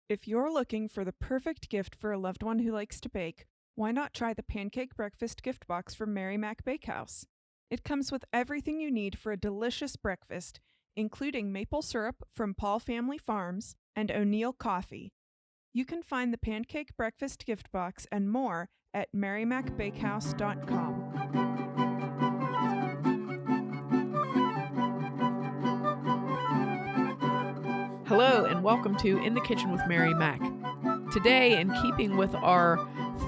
If you're looking for the perfect gift for a loved one who likes to bake, why not try the Pancake Breakfast gift box from Mary Mac Bakehouse? It comes with everything you need for a delicious breakfast, including maple syrup from Paul Family Farms and O'Neill Coffee. You can find the Pancake Breakfast gift box and more at marymacbakehouse.com. Hello and welcome to In the Kitchen with Mary Mac. Today, in keeping with our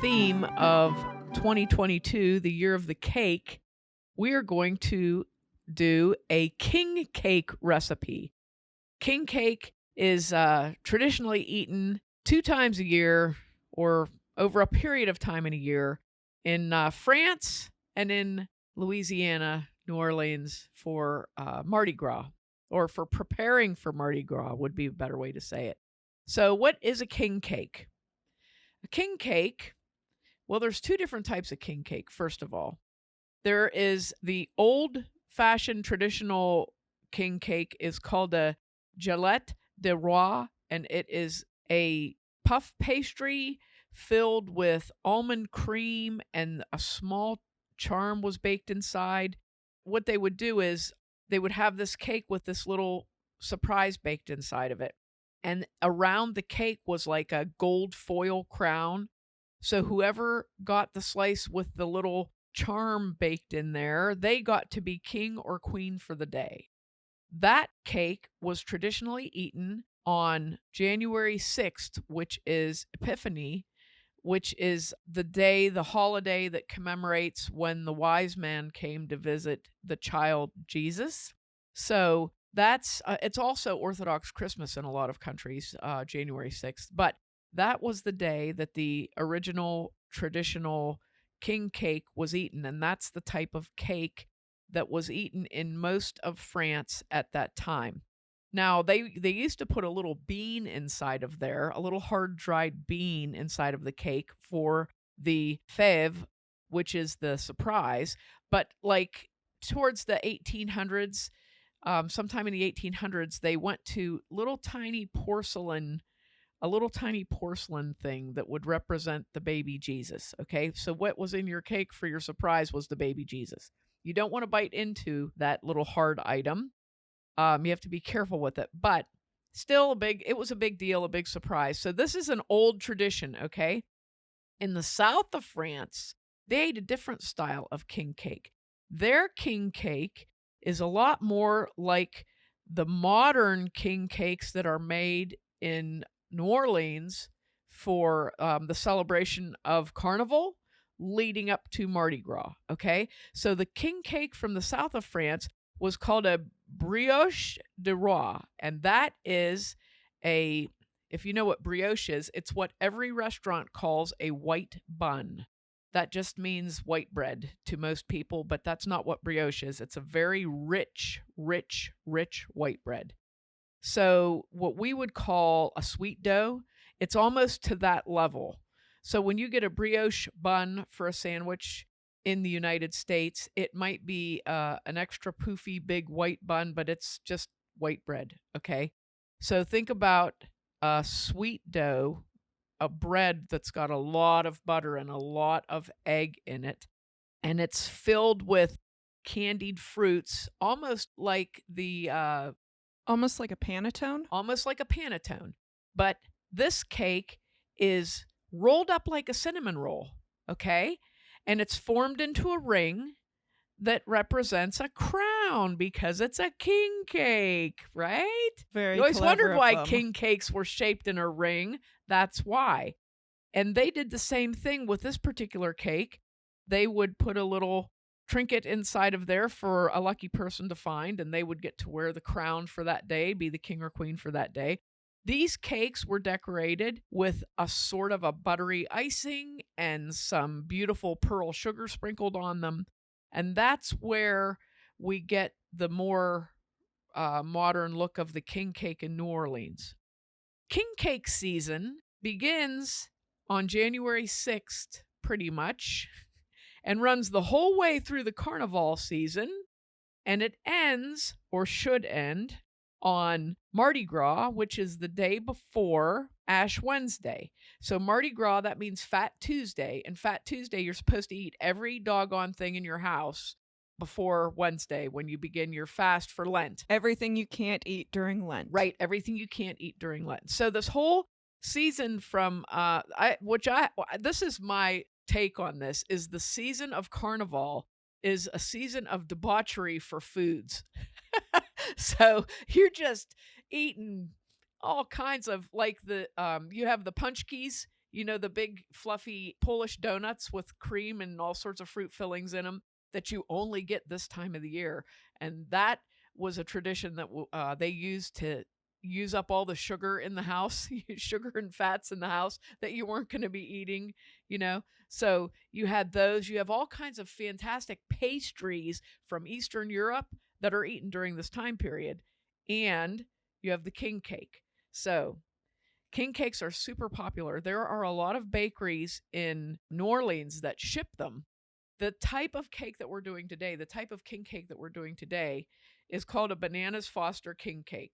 theme of 2022, the year of the cake, we are going to do a king cake recipe. King cake is traditionally eaten 2 times a year or over a period of time in a year in France and in Louisiana, New Orleans for Mardi Gras, or for preparing for Mardi Gras would be a better way to say it. So what is a king cake? A king cake, well, there's 2 different types of king cake, first of all. There is the old-fashioned traditional king cake is called a galette de roi, and it is a puff pastry filled with almond cream, and a small charm was baked inside. What they would do is they would have this cake with this little surprise baked inside of it. And around the cake was like a gold foil crown. So whoever got the slice with the little charm baked in there, they got to be king or queen for the day. That cake was traditionally eaten on January 6th, which is Epiphany, which is the holiday that commemorates when the wise man came to visit the child Jesus. So that's it's also Orthodox Christmas in a lot of countries, January 6th. But that was the day that the original traditional king cake was eaten, and that's the type of cake that was eaten in most of France at that time. Now, they used to put a little bean inside of there, a little hard-dried bean inside of the cake for the fève, which is the surprise. But like towards the 1800s, sometime in the 1800s, they went to a little tiny porcelain thing that would represent the baby Jesus, okay? So what was in your cake for your surprise was the baby Jesus. You don't want to bite into that little hard item. You have to be careful with it, but still it was a big deal, a big surprise. So this is an old tradition, okay? In the south of France, they ate a different style of king cake. Their king cake is a lot more like the modern king cakes that are made in New Orleans for the celebration of Carnival leading up to Mardi Gras, okay? So the king cake from the south of France was called a brioche de roi, and that is if you know what brioche is, it's what every restaurant calls a white bun. That just means white bread to most people, but that's not what brioche is. It's a very rich white bread. So what we would call a sweet dough, it's almost to that level. So when you get a brioche bun for a sandwich in the United States, it might be an extra poofy big white bun, but it's just white bread, okay? So think about a sweet dough, a bread that's got a lot of butter and a lot of egg in it, and it's filled with candied fruits, almost like a panettone? Almost like a panettone. But this cake is rolled up like a cinnamon roll, okay? And it's formed into a ring that represents a crown because it's a king cake, right? Very You always wondered clever why of them. king cakes were shaped in a ring. That's why. And they did the same thing with this particular cake. They would put a little trinket inside of there for a lucky person to find, and they would get to wear the crown for that day, be the king or queen for that day. These cakes were decorated with a sort of a buttery icing and some beautiful pearl sugar sprinkled on them. And that's where we get the more modern look of the king cake in New Orleans. King cake season begins on January 6th, pretty much, and runs the whole way through the Carnival season, and it ends, or should end, on Mardi Gras, which is the day before Ash Wednesday. So Mardi Gras, that means Fat Tuesday. And Fat Tuesday, you're supposed to eat every doggone thing in your house before Wednesday when you begin your fast for Lent. Everything you can't eat during Lent. Right, everything you can't eat during Lent. So this whole season from this is my take on this, is the season of Carnival is a season of debauchery for foods. So you're just eating all kinds of, like, the you have the punchkis, the big fluffy Polish donuts with cream and all sorts of fruit fillings in them that you only get this time of the year. And that was a tradition that they used to use up all the sugar in the house, sugar and fats in the house that you weren't going to be eating, So you had those. You have all kinds of fantastic pastries from Eastern Europe that are eaten during this time period. And you have the king cake. So king cakes are super popular. There are a lot of bakeries in New Orleans that ship them. The type of cake that we're doing today, the type of king cake that we're doing today, is called a Bananas Foster king cake.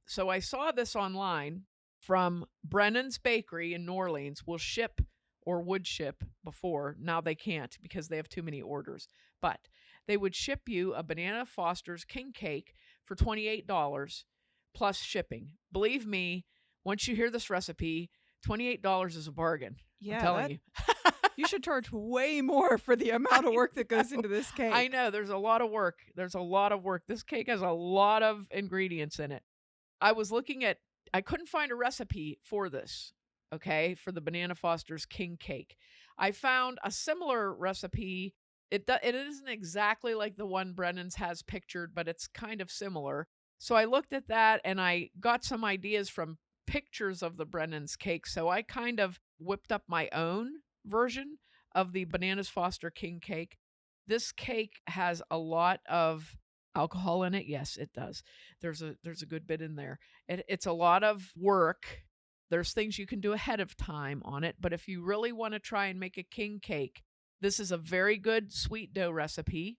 So I saw this online from Brennan's Bakery in New Orleans. Will ship, or would ship before. Now they can't because they have too many orders. But they would ship you a Banana Foster's king cake for $28 plus shipping. Believe me, once you hear this recipe, $28 is a bargain. Yeah, I'm telling you. You should charge way more for the amount of work that goes into this cake. I know. There's a lot of work. This cake has a lot of ingredients in it. I couldn't find a recipe for this, okay, for the Banana Foster's king cake. I found a similar recipe. It isn't exactly like the one Brennan's has pictured, but it's kind of similar. So I looked at that and I got some ideas from pictures of the Brennan's cake. So I kind of whipped up my own version of the Bananas Foster king cake. This cake has a lot of alcohol in it. Yes, it does. There's a good bit in there. It's a lot of work. There's things you can do ahead of time on it, but if you really want to try and make a king cake, this is a very good sweet dough recipe.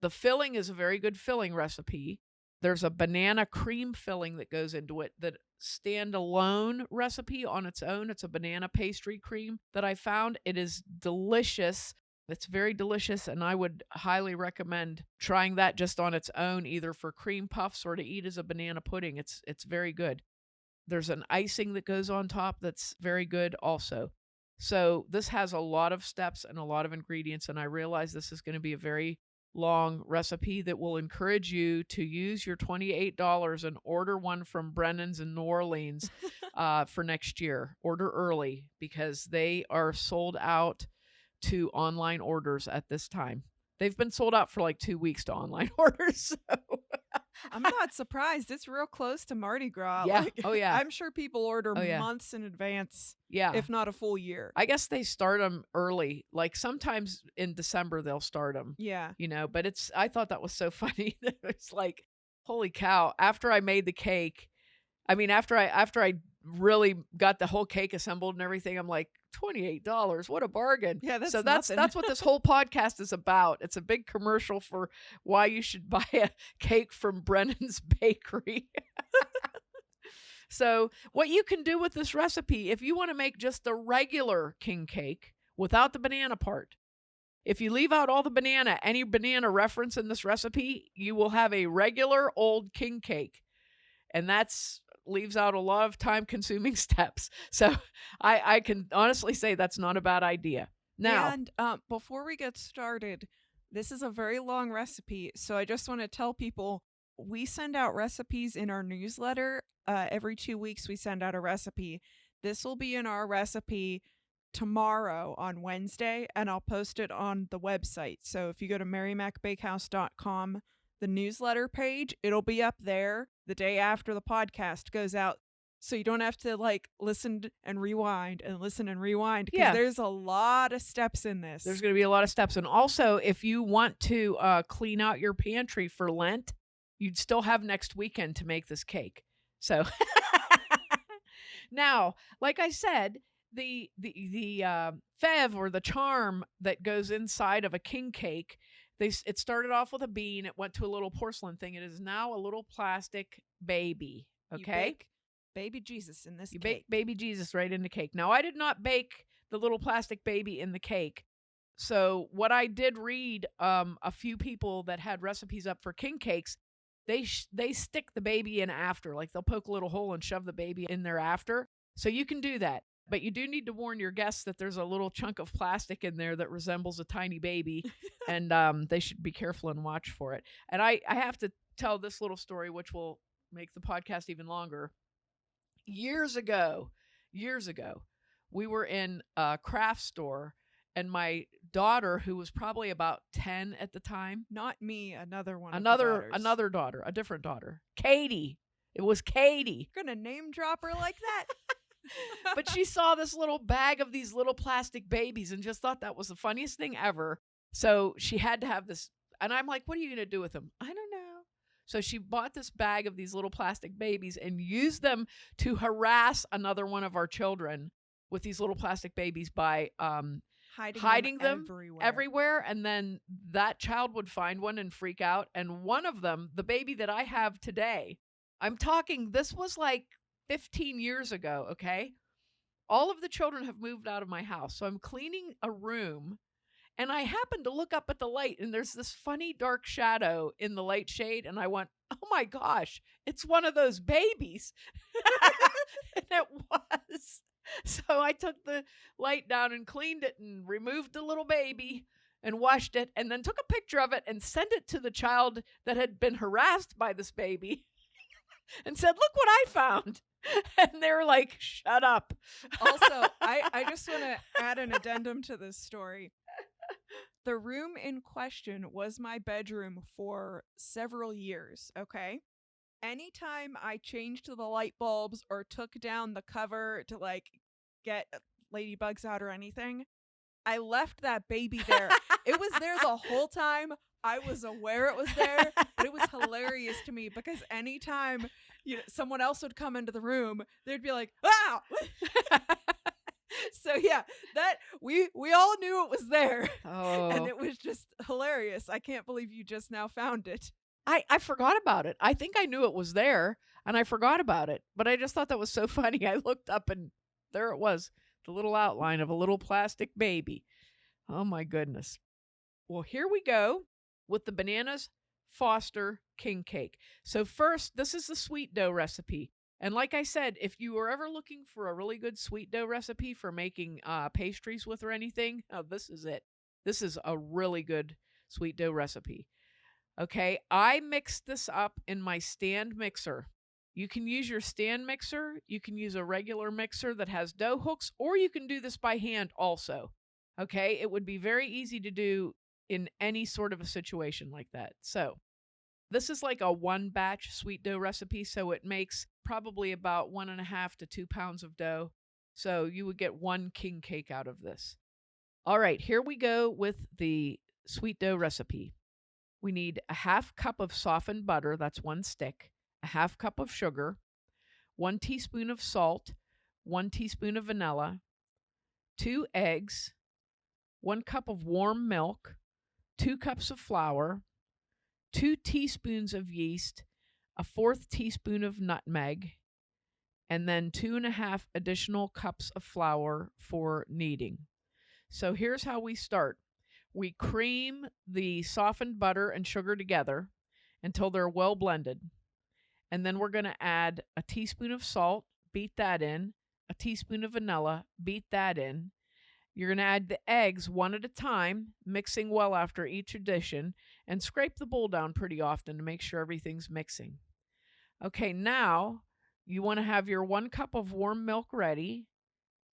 The filling is a very good filling recipe. There's a banana cream filling that goes into it, that standalone recipe on its own. It's a banana pastry cream that I found. It is delicious. It's very delicious, and I would highly recommend trying that just on its own, either for cream puffs or to eat as a banana pudding. It's very good. There's an icing that goes on top that's very good also. So this has a lot of steps and a lot of ingredients, and I realize this is going to be a very long recipe that will encourage you to use your $28 and order one from Brennan's in New Orleans for next year. Order early because they are sold out to online orders at this time. They've been sold out for like 2 weeks to online orders. So. I'm not surprised. It's real close to Mardi Gras. Yeah. Oh, yeah. I'm sure people order yeah. months in advance. Yeah. If not a full year. I guess they start them early. Like sometimes in December they'll start them. Yeah. But I thought that was so funny. It's like, holy cow. After I made the cake, after I really got the whole cake assembled and everything, I'm like, $28, what a bargain. Yeah, that's that's what this whole podcast is about. It's a big commercial for why you should buy a cake from Brennan's Bakery. So what you can do with this recipe, if you want to make just the regular king cake without the banana part, if you leave out all the any banana reference in this recipe, you will have a regular old king cake. And that's leaves out a lot of time-consuming steps. So I can honestly say that's not a bad idea. Now, and before we get started, this is a very long recipe, so I just want to tell people we send out recipes in our newsletter. Every 2 weeks we send out a recipe. This will be in our recipe tomorrow on Wednesday, and I'll post it on the website. So if you go to marymacbakehouse.com, the newsletter page, it'll be up there the day after the podcast goes out. So you don't have to listen and rewind and listen and rewind, because there's a lot of steps in this. There's going to be a lot of steps. And also, if you want to clean out your pantry for Lent, you'd still have next weekend to make this cake. So now, like I said, the fève, or the charm that goes inside of a king cake, it started off with a bean. It went to a little porcelain thing. It is now a little plastic baby. Okay. baby Jesus in this You cake. bake baby Jesus right in the cake. Now, I did not bake the little plastic baby in the cake. So what I did read, a few people that had recipes up for king cakes, they stick the baby in after. Like they'll poke a little hole and shove the baby in there after. So you can do that. But you do need to warn your guests that there's a little chunk of plastic in there that resembles a tiny baby. And they should be careful and watch for it. And I have to tell this little story, which will make the podcast even longer. Years ago, we were in a craft store, and my daughter, who was probably about 10 at the time, Not me, another one. another daughter, a different daughter, Katie. It was Katie. You're gonna name drop her like that? But she saw this little bag of these little plastic babies and just thought that was the funniest thing ever. So she had to have this. And I'm like, what are you going to do with them? I don't know. So she bought this bag of these little plastic babies and used them to harass another one of our children with these little plastic babies by hiding them everywhere. And then that child would find one and freak out. And one of them, the baby that I have today, I'm talking, this was like 15 years ago, okay? All of the children have moved out of my house. So I'm cleaning a room, and I happened to look up at the light, and there's this funny dark shadow in the light shade, and I went, oh my gosh, it's one of those babies. And it was. So I took the light down and cleaned it and removed the little baby and washed it, and then took a picture of it and sent it to the child that had been harassed by this baby and said, look what I found. And they were like, shut up. Also, I just want to add an addendum to this story. The room in question was my bedroom for several years, okay? Anytime I changed the light bulbs or took down the cover to like get ladybugs out or anything, I left that baby there. It was there the whole time. I was aware it was there, but it was hilarious to me because anytime someone else would come into the room, they'd be like, "Ah!" So yeah, that we all knew it was there, and it was just hilarious. I can't believe you just now found it. I forgot about it. I think I knew it was there, and I forgot about it. But I just thought that was so funny. I looked up, and there it was, the little outline of a little plastic baby. Oh my goodness. Well, here we go with the Bananas Foster King Cake. So first, this is the sweet dough recipe. And like I said, if you were ever looking for a really good sweet dough recipe for making pastries with or anything, this is it. This is a really good sweet dough recipe. Okay, I mixed this up in my stand mixer. You can use your stand mixer. You can use a regular mixer that has dough hooks, or you can do this by hand also. Okay, it would be very easy to do in any sort of a situation like that. So this is like a one batch sweet dough recipe. So it makes probably about 1.5 to 2 pounds of dough. So you would get one king cake out of this. All right, here we go with the sweet dough recipe. We need a 1/2 cup of softened butter. That's 1 stick. A 1/2 cup of sugar, 1 teaspoon of salt, 1 teaspoon of vanilla, 2 eggs, 1 cup of warm milk, 2 cups of flour, 2 teaspoons of yeast, a 1/4 teaspoon of nutmeg, and then 2.5 additional cups of flour for kneading. So here's how we start. We cream the softened butter and sugar together until they're well blended. And then we're going to add a teaspoon of salt, beat that in, a teaspoon of vanilla, beat that in. You're going to add the eggs one at a time, mixing well after each addition, and scrape the bowl down pretty often to make sure everything's mixing. Okay, now you want to have your 1 cup of warm milk ready,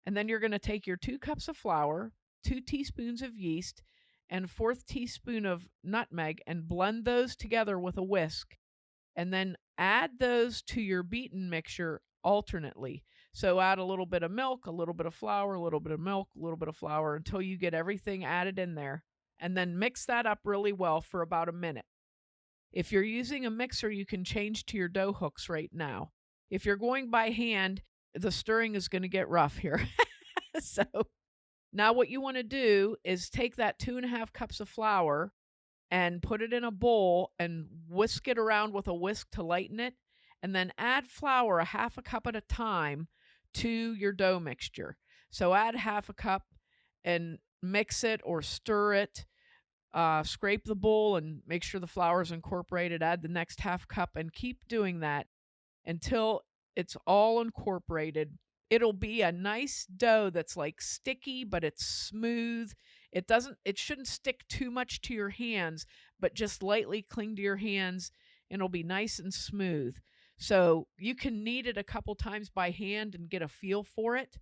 and then you're going to take your 2 cups of flour, 2 teaspoons of yeast, and 1/4 teaspoon of nutmeg and blend those together with a whisk. And then add those to your beaten mixture alternately. So add a little bit of milk, a little bit of flour, a little bit of milk, a little bit of flour until you get everything added in there. And then mix that up really well for about a minute. If you're using a mixer, you can change to your dough hooks right now. If you're going by hand, the stirring is going to get rough here. So now what you want to do is take that 2.5 cups of flour and put it in a bowl and whisk it around with a whisk to lighten it. and then add flour a half a cup at a time to your dough mixture. So add half a cup and mix it or stir it. Scrape the bowl and make sure the flour is incorporated. Add the next half cup and keep doing that until it's all incorporated. It'll be a nice dough that's like sticky, but it's smooth. It shouldn't stick too much to your hands, but just lightly cling to your hands, and it'll be nice and smooth. So you can knead it a couple times by hand and get a feel for it.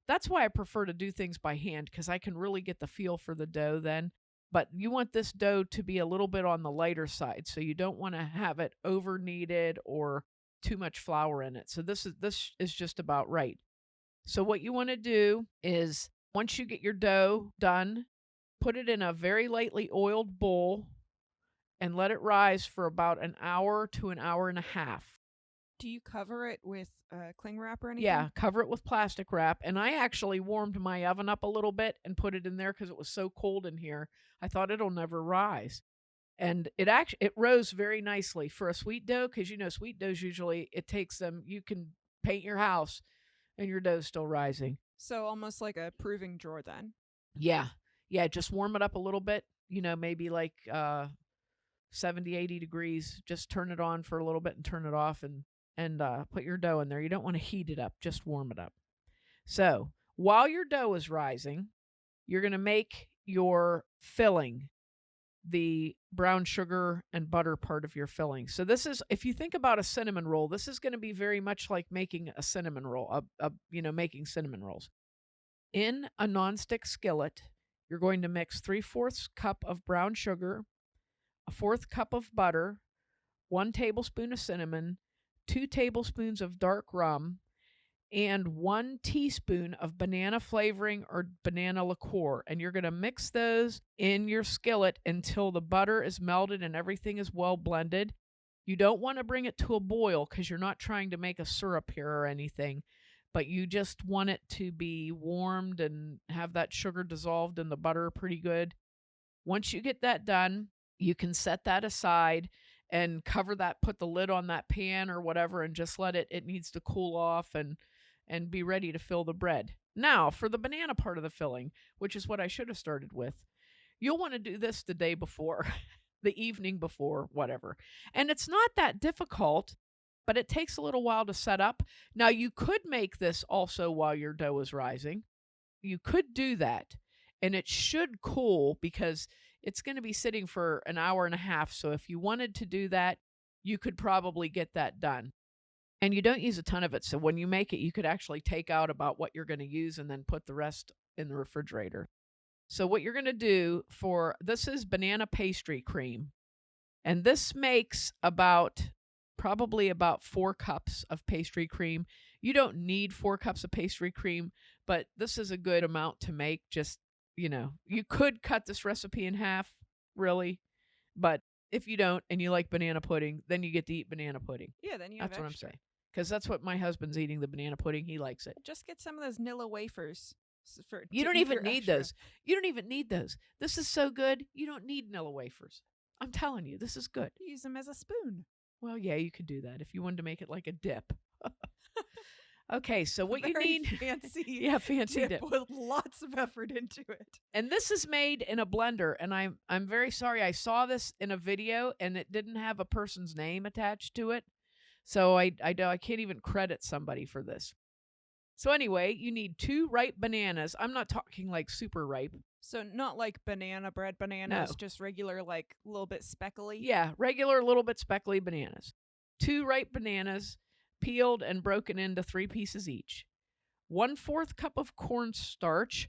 That's why I prefer to do things by hand, because I can really get the feel for the dough then. But you want this dough to be a little bit on the lighter side, so you don't want to have it over kneaded or too much flour in it. So this is just about right. So what you want to do is, once you get your dough done, put it in a very lightly oiled bowl and let it rise for about an hour to an hour and a half. Do you cover it with cling wrap or anything? Yeah, cover it with plastic wrap. And I actually warmed my oven up a little bit and put it in there because it was so cold in here. I thought it'll never rise. And it rose very nicely for a sweet dough, because sweet doughs usually, it takes them, you can paint your house and your dough's still rising. So almost like a proving drawer then. Yeah, just warm it up a little bit, maybe like 70, 80 degrees. Just turn it on for a little bit and turn it off, and put your dough in there. You don't want to heat it up, just warm it up. So while your dough is rising, you're going to make your filling, the brown sugar and butter part of your filling. So this is, if you think about a cinnamon roll, this is going to be very much like making a cinnamon roll, making cinnamon rolls. In a nonstick skillet, you're going to mix 3/4 cup of brown sugar, a 1/4 cup of butter, 1 tablespoon of cinnamon, 2 tablespoons of dark rum, and 1 teaspoon of banana flavoring or banana liqueur. And you're going to mix those in your skillet until the butter is melted and everything is well blended. You don't want to bring it to a boil, because you're not trying to make a syrup here or anything, but you just want it to be warmed and have that sugar dissolved in the butter pretty good. Once you get that done, you can set that aside and cover that, put the lid on that pan or whatever, and just let it needs to cool off and be ready to fill the bread. Now, for the banana part of the filling, which is what I should have started with, you'll want to do this the day before, the evening before, whatever. And it's not that difficult, but it takes a little while to set up. Now, you could make this also while your dough is rising. You could do that, and it should cool, because it's going to be sitting for an hour and a half. So if you wanted to do that, you could probably get that done. And you don't use a ton of it. So when you make it, you could actually take out about what you're going to use and then put the rest in the refrigerator. So what you're going to do this is banana pastry cream. And this makes probably about 4 cups of pastry cream. You don't need 4 cups of pastry cream, but this is a good amount to make. Just, you could cut this recipe in half, really, but if you don't and you like banana pudding, then you get to eat banana pudding. Yeah, then you have That's what I'm extra. saying. Because that's what my husband's eating, the banana pudding. He likes it. Just get some of those Nilla wafers. You don't even need those. You don't even need those. This is so good. You don't need Nilla wafers. I'm telling you, this is good. Use them as a spoon. Well, yeah, you could do that if you wanted to make it like a dip. Okay, so what you need, fancy, fancy dip with lots of effort into it. And this is made in a blender, and I'm very sorry. I saw this in a video, and it didn't have a person's name attached to it, so I can't even credit somebody for this. So anyway, you need 2 ripe bananas. I'm not talking like super ripe. So not like banana bread bananas, No. just regular, like a little bit speckly. Yeah, regular little bit speckly bananas. 2 ripe bananas, peeled and broken into 3 pieces each. 1/4 cup of cornstarch,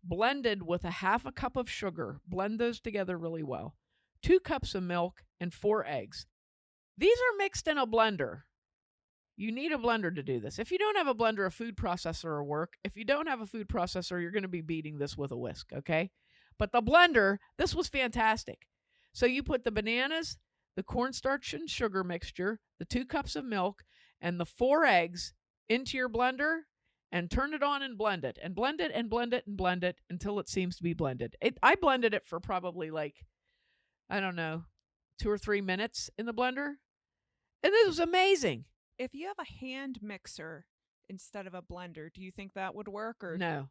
blended with a 1/2 cup of sugar. Blend those together really well. 2 cups of milk and 4 eggs. These are mixed in a blender. You need a blender to do this. If you don't have a blender, a food processor will work. If you don't have a food processor, you're going to be beating this with a whisk, okay? But the blender, this was fantastic. So you put the bananas, the cornstarch and sugar mixture, the 2 cups of milk, and the 4 eggs into your blender, and turn it on and blend it. And blend it and blend it and blend it until it seems to be blended. I blended it for probably 2 or 3 minutes in the blender. And this was amazing. If you have a hand mixer instead of a blender, do you think that would work? Or No,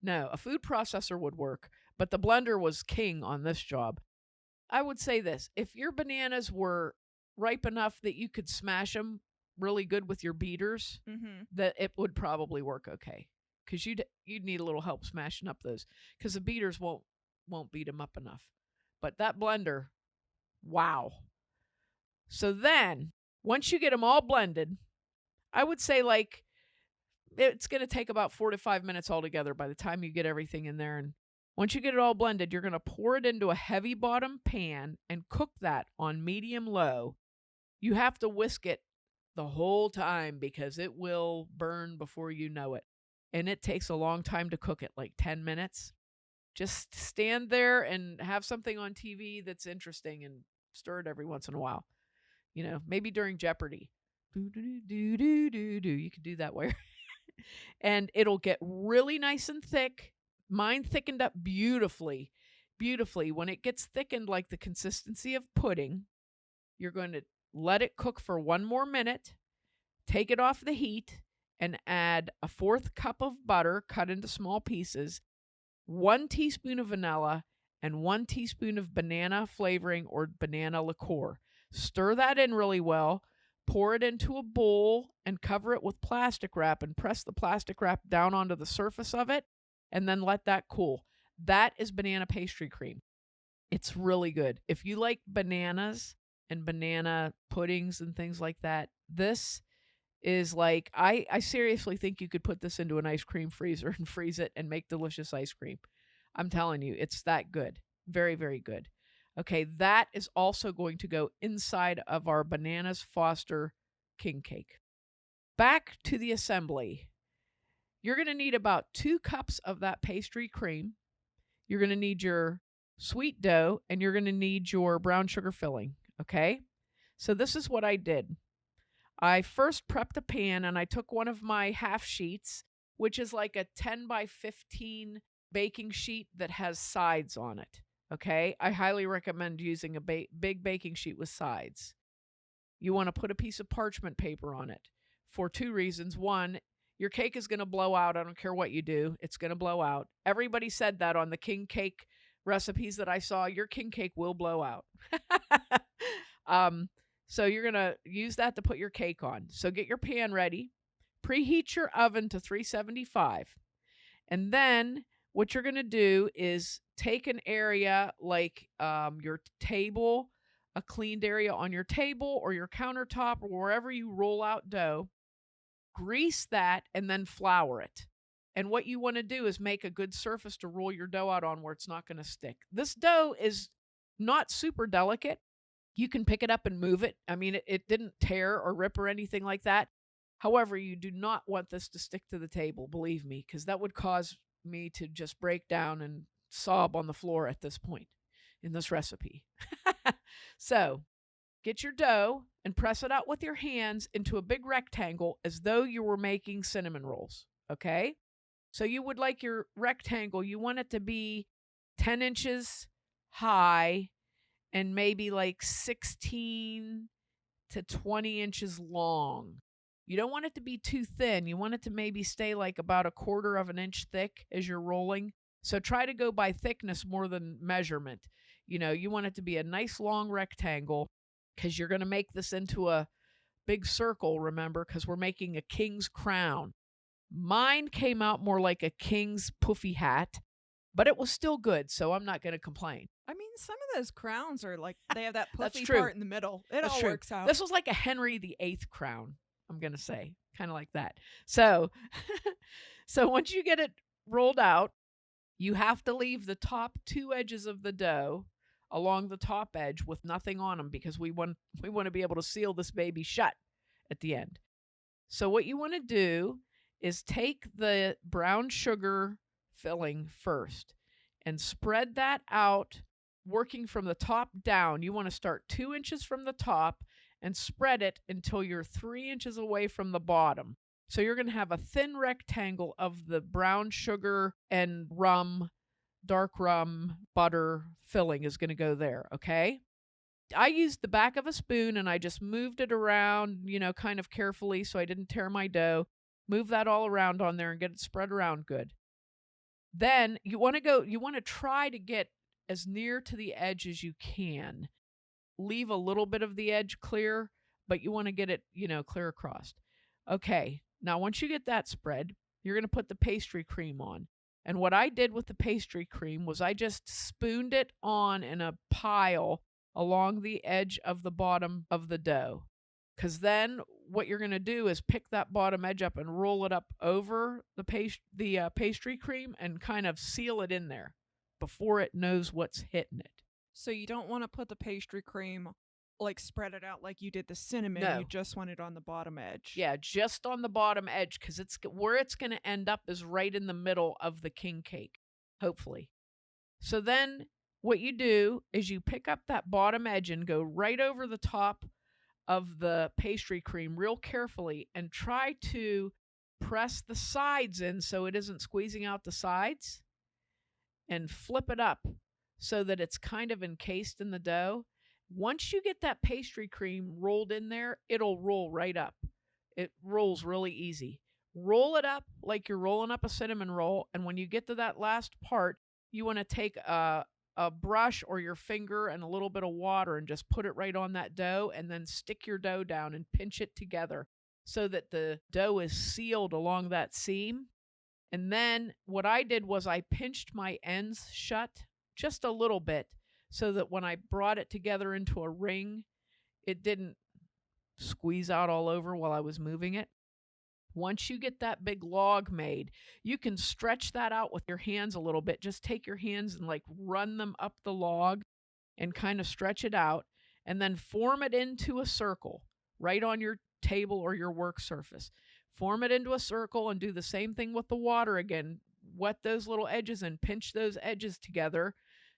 no, a food processor would work, but the blender was king on this job. I would say this: if your bananas were ripe enough that you could smash them really good with your beaters, that it would probably work okay. Because you'd need a little help smashing up those, because the beaters won't beat them up enough. But that blender, wow. So then, once you get them all blended, I would say like it's going to take about 4 to 5 minutes altogether by the time you get everything in there. And once you get it all blended, you're going to pour it into a heavy bottom pan and cook that on medium low. You have to whisk it the whole time because it will burn before you know it. And it takes a long time to cook it, like 10 minutes. Just stand there and have something on TV that's interesting and stir it every once in a while. You know, maybe during Jeopardy. Do, do, do, do, do, do. You could do that way. And it'll get really nice and thick. Mine thickened up beautifully, beautifully. When it gets thickened like the consistency of pudding, you're going to let it cook for 1 more minute, take it off the heat, and add a 1/4 cup of butter cut into small pieces, 1 teaspoon of vanilla, and 1 teaspoon of banana flavoring or banana liqueur. Stir that in really well. Pour it into a bowl and cover it with plastic wrap and press the plastic wrap down onto the surface of it and then let that cool. That is banana pastry cream. It's really good. If you like bananas and banana puddings and things like that, this is like, I seriously think you could put this into an ice cream freezer and freeze it and make delicious ice cream. I'm telling you, it's that good. Very, very good. Okay, that is also going to go inside of our Bananas Foster king cake. Back to the assembly. You're going to need about 2 cups of that pastry cream. You're going to need your sweet dough, and you're going to need your brown sugar filling. Okay, so this is what I did. I first prepped a pan, and I took one of my half sheets, which is like a 10 by 15 baking sheet that has sides on it. Okay, I highly recommend using a big baking sheet with sides. You want to put a piece of parchment paper on it for 2 reasons. One, your cake is going to blow out. I don't care what you do, it's going to blow out. Everybody said that on the king cake recipes that I saw. Your king cake will blow out. So you're going to use that to put your cake on. So get your pan ready. Preheat your oven to 375. And then what you're going to do is take an area like your table, a cleaned area on your table or your countertop or wherever you roll out dough, grease that, and then flour it. And what you want to do is make a good surface to roll your dough out on where it's not going to stick. This dough is not super delicate. You can pick it up and move it. I mean, it didn't tear or rip or anything like that. However, you do not want this to stick to the table, believe me, because that would cause me to just break down and sob on the floor at this point in this recipe. So get your dough and press it out with your hands into a big rectangle as though you were making cinnamon rolls. Okay? So you would like your rectangle, you want it to be 10 inches high and maybe like 16 to 20 inches long. You don't want it to be too thin. You want it to maybe stay like about 1/4 of an inch thick as you're rolling. So try to go by thickness more than measurement. You know, you want it to be a nice long rectangle because you're going to make this into a big circle, remember, because we're making a king's crown. Mine came out more like a king's puffy hat, but it was still good, so I'm not going to complain. I mean, some of those crowns are like, they have that That's puffy true. part in the middle. That's all true. works out. This was like a Henry VIII crown, I'm going to say, kind of like that. So, so once you get it rolled out, you have to leave the top 2 edges of the dough along the top edge with nothing on them because we want to be able to seal this baby shut at the end. So what you want to do is take the brown sugar filling first and spread that out, working from the top down. You want to start 2 inches from the top and spread it until you're 3 inches away from the bottom. So you're going to have a thin rectangle of the brown sugar and rum, dark rum, butter filling is going to go there, okay? I used the back of a spoon and I just moved it around, kind of carefully so I didn't tear my dough. Move that all around on there and get it spread around good. Then you want to try to get as near to the edge as you can. Leave a little bit of the edge clear, but you want to get it, clear across. Okay, now once you get that spread, you're going to put the pastry cream on. And what I did with the pastry cream was I just spooned it on in a pile along the edge of the bottom of the dough. Because then what you're going to do is pick that bottom edge up and roll it up over the pastry cream and kind of seal it in there before it knows what's hitting it. So you don't want to put the pastry cream, like spread it out like you did the cinnamon. No. You just want it on the bottom edge. Yeah, just on the bottom edge, because where it's going to end up is right in the middle of the king cake, hopefully. So then what you do is you pick up that bottom edge and go right over the top of the pastry cream real carefully and try to press the sides in so it isn't squeezing out the sides, and flip it up so that it's kind of encased in the dough. Once you get that pastry cream rolled in there, it'll roll right up. It rolls really easy. Roll it up like you're rolling up a cinnamon roll, and when you get to that last part, you want to take a brush or your finger and a little bit of water and just put it right on that dough, and then stick your dough down and pinch it together so that the dough is sealed along that seam. And then what I did was I pinched my ends shut just a little bit so that when I brought it together into a ring, it didn't squeeze out all over while I was moving it. Once you get that big log made, you can stretch that out with your hands a little bit. Just take your hands and run them up the log and kind of stretch it out, and then form it into a circle right on your table or your work surface. Form it into a circle and do the same thing with the water again. Wet those little edges and pinch those edges together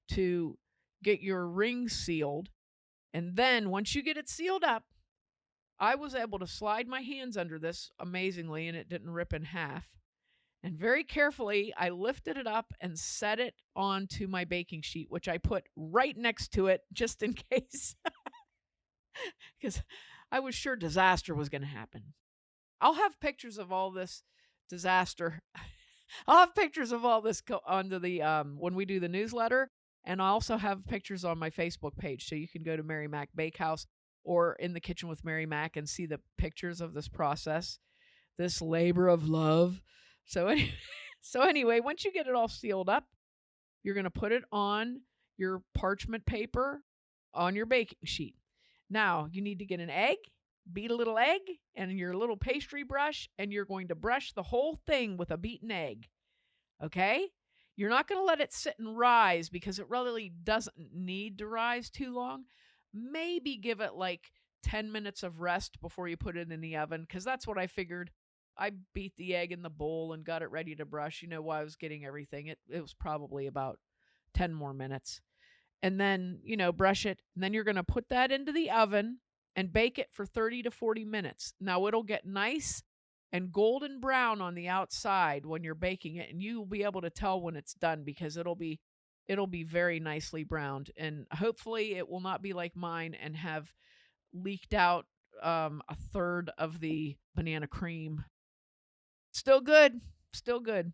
to get your ring sealed. And then once you get it sealed up, I was able to slide my hands under this amazingly, and it didn't rip in half. And very carefully, I lifted it up and set it onto my baking sheet, which I put right next to it just in case, because I was sure disaster was going to happen. I'll have pictures of all this disaster. I'll have pictures of all this onto the when we do the newsletter, and I also have pictures on my Facebook page, so you can go to Mary Mac Bakehouse or In the Kitchen with Mary Mac and see the pictures of this process, this labor of love. So anyway, once you get it all sealed up, you're going to put it on your parchment paper on your baking sheet. Now, you need to get an egg, beat a little egg, and your little pastry brush, and you're going to brush the whole thing with a beaten egg. Okay? You're not going to let it sit and rise because it really doesn't need to rise too long. Maybe give it 10 minutes of rest before you put it in the oven, because that's what I figured. I beat the egg in the bowl and got it ready to brush. While I was getting everything, it was probably about 10 more minutes. And then, brush it. And then you're going to put that into the oven and bake it for 30 to 40 minutes. Now, it'll get nice and golden brown on the outside when you're baking it, and you'll be able to tell when it's done because it'll be very nicely browned. And hopefully it will not be like mine and have leaked out a third of the banana cream. Still good. Still good.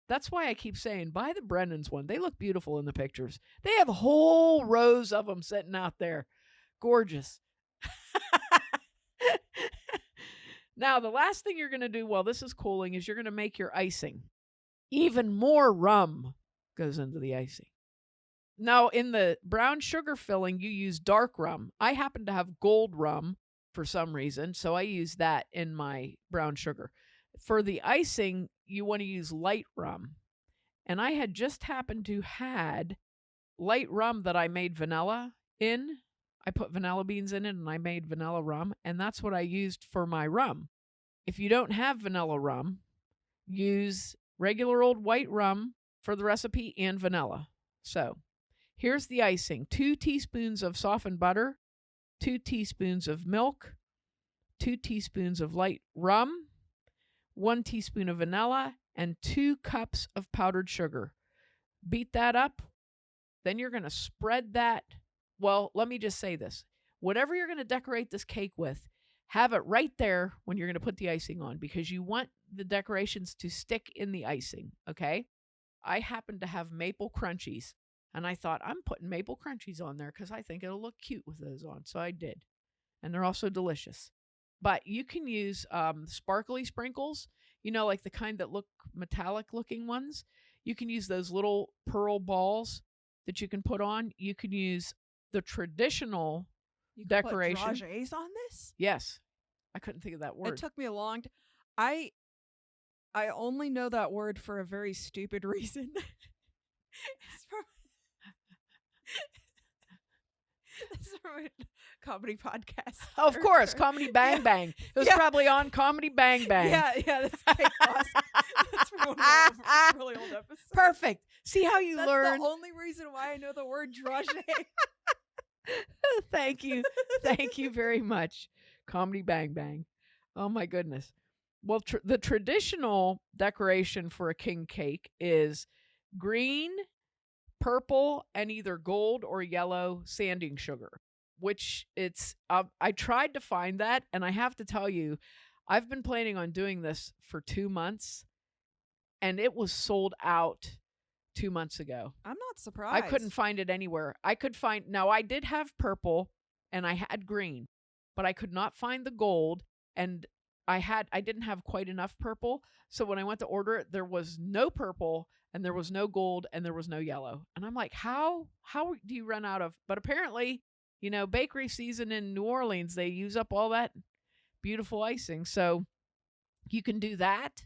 That's why I keep saying, buy the Brennan's one. They look beautiful in the pictures. They have whole rows of them sitting out there. Gorgeous. Now, the last thing you're going to do while this is cooling is you're going to make your icing. Even more rum goes into the icing. Now, in the brown sugar filling, you use dark rum. I happen to have gold rum for some reason, so I use that in my brown sugar. For the icing, you want to use light rum. And I had just happened to had light rum that I made vanilla in. I put vanilla beans in it and I made vanilla rum, and that's what I used for my rum. If you don't have vanilla rum, use regular old white rum for the recipe and vanilla. So here's the icing. 2 teaspoons of softened butter, 2 teaspoons of milk, 2 teaspoons of light rum, 1 teaspoon of vanilla, and 2 cups of powdered sugar. Beat that up. Then you're going to spread that Well, let me just say this. Whatever you're going to decorate this cake with, have it right there when you're going to put the icing on because you want the decorations to stick in the icing, okay? I happen to have maple crunchies, and I thought I'm putting maple crunchies on there because I think it'll look cute with those on. So I did, and they're also delicious. But you can use sparkly sprinkles, like the kind that look metallic looking ones. You can use those little pearl balls that you can put on. You can use the traditional You could decoration. put dragées on this? Yes. I couldn't think of that word. It took me a long time. I only know that word for a very stupid reason. It's from a comedy podcast. Of course, Comedy Bang Bang. It was probably on Comedy Bang Bang. Yeah, that's Cake Boss. That's from one of the really old episodes. Perfect. See how you learn? That's the only reason why I know the word dragée. Thank you. Thank you very much. Comedy Bang Bang. Oh, my goodness. Well, the traditional decoration for a king cake is green, purple, and either gold or yellow sanding sugar, which I tried to find that, and I have to tell you, I've been planning on doing this for 2 months, and it was sold out 2 months ago. I'm not surprised. I couldn't find it anywhere. Now I did have purple and I had green, but I could not find the gold, and I didn't have quite enough purple. So when I went to order it, there was no purple and there was no gold and there was no yellow. And I'm like, how do you run out of, but apparently, bakery season in New Orleans, they use up all that beautiful icing. So you can do that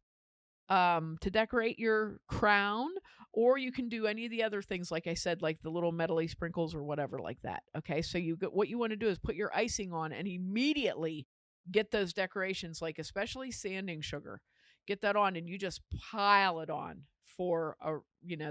to decorate your crown, or you can do any of the other things, like I said, like the little metally sprinkles or whatever like that. Okay, so what you want to do is put your icing on and immediately get those decorations, like especially sanding sugar. Get that on and you just pile it on for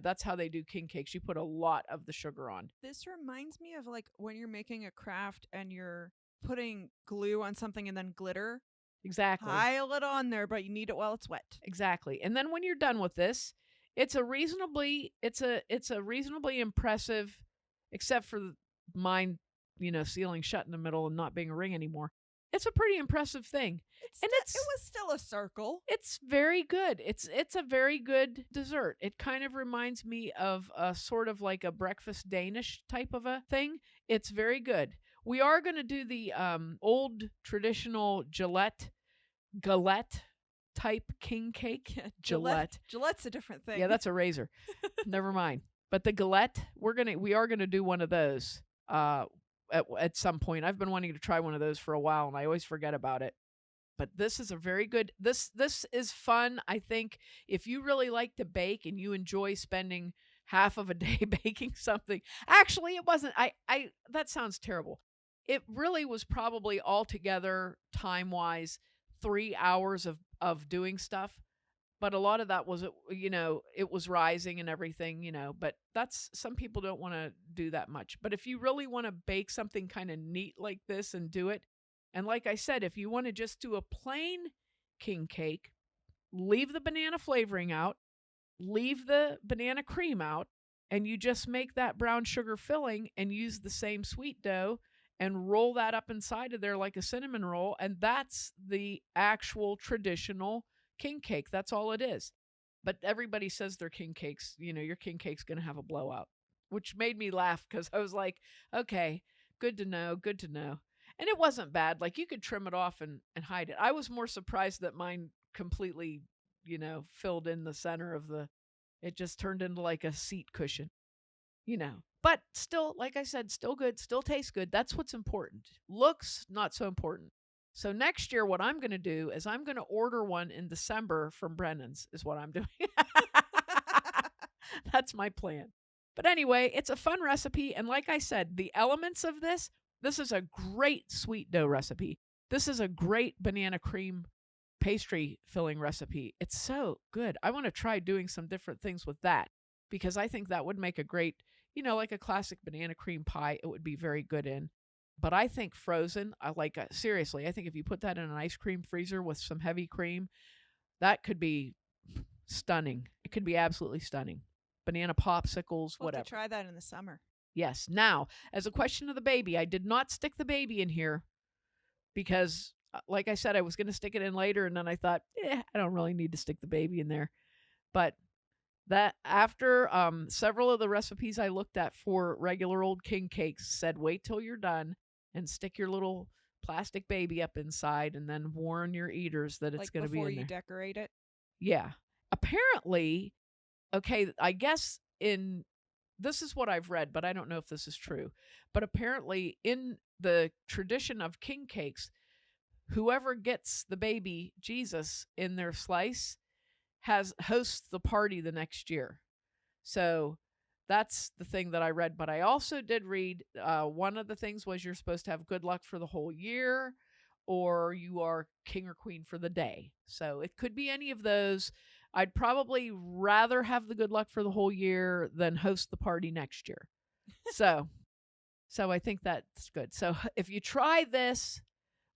that's how they do king cakes. You put a lot of the sugar on. This reminds me of like when you're making a craft and you're putting glue on something and then glitter. Exactly. Pile it on there, but you need it while it's wet. Exactly. And then when you're done with this, it's a reasonably impressive, except for mine, sealing shut in the middle and not being a ring anymore. It's a pretty impressive thing. It was still a circle. It's very good. It's a very good dessert. It kind of reminds me of a sort of like a breakfast Danish type of a thing. It's very good. We are going to do the old traditional galette type king cake. Yeah, Gillette. Gillette's a different thing. Yeah, that's a razor. Never mind. But the galette, we are gonna do one of those at some point. I've been wanting to try one of those for a while, and I always forget about it. But this is a very good. This is fun. I think if you really like to bake and you enjoy spending half of a day baking something. Actually, it wasn't. I that sounds terrible. It really was probably altogether time-wise 3 hours of doing stuff. But a lot of that was, it was rising and everything, but some people don't want to do that much. But if you really want to bake something kind of neat like this and do it, and like I said, if you want to just do a plain king cake, leave the banana flavoring out, leave the banana cream out, and you just make that brown sugar filling and use the same sweet dough and roll that up inside of there like a cinnamon roll. And that's the actual traditional king cake. That's all it is. But everybody says their king cakes, your king cake's going to have a blowout, which made me laugh because I was like, okay, good to know. And it wasn't bad. Like you could trim it off and hide it. I was more surprised that mine completely, filled in the center of it just turned into like a seat cushion, But still, like I said, still good, still tastes good. That's what's important. Looks, not so important. So next year, what I'm going to do is I'm going to order one in December from Brennan's is what I'm doing. That's my plan. But anyway, it's a fun recipe. And like I said, the elements of this is a great sweet dough recipe. This is a great banana cream pastry filling recipe. It's so good. I want to try doing some different things with that because I think that would make a great, like a classic banana cream pie. It would be very good in. But I think frozen, seriously, I think if you put that in an ice cream freezer with some heavy cream, that could be stunning. It could be absolutely stunning. Banana popsicles, We'll whatever. have to try that in the summer. Yes. Now, as a question of the baby, I did not stick the baby in here because, like I said, I was going to stick it in later, and then I thought, I don't really need to stick the baby in there. But that after several of the recipes I looked at for regular old king cakes said, wait till you're done and stick your little plastic baby up inside, and then warn your eaters that it's Like going to be before in you there. decorate it. Yeah. Apparently, okay, I guess this is what I've read, but I don't know if this is true. But apparently, in the tradition of king cakes, whoever gets the baby Jesus in their slice hosts the party the next year. So that's the thing that I read. But I also did read one of the things was you're supposed to have good luck for the whole year, or you are king or queen for the day. So it could be any of those. I'd probably rather have the good luck for the whole year than host the party next year. So I think that's good. So if you try this,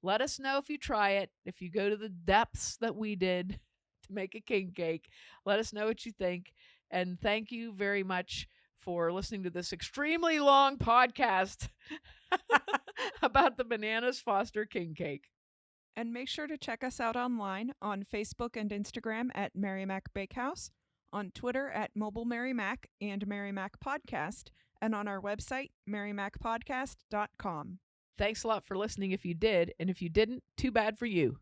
let us know if you try it. If you go to the depths that we did to make a king cake, let us know what you think. And thank you very much for listening to this extremely long podcast about the Bananas Foster king cake. And make sure to check us out online on Facebook and Instagram at Mary Mac Bakehouse, on Twitter at Mobile Mary Mac and Mary Mac Podcast, and on our website, marymacpodcast.com. Thanks a lot for listening if you did, and if you didn't, too bad for you.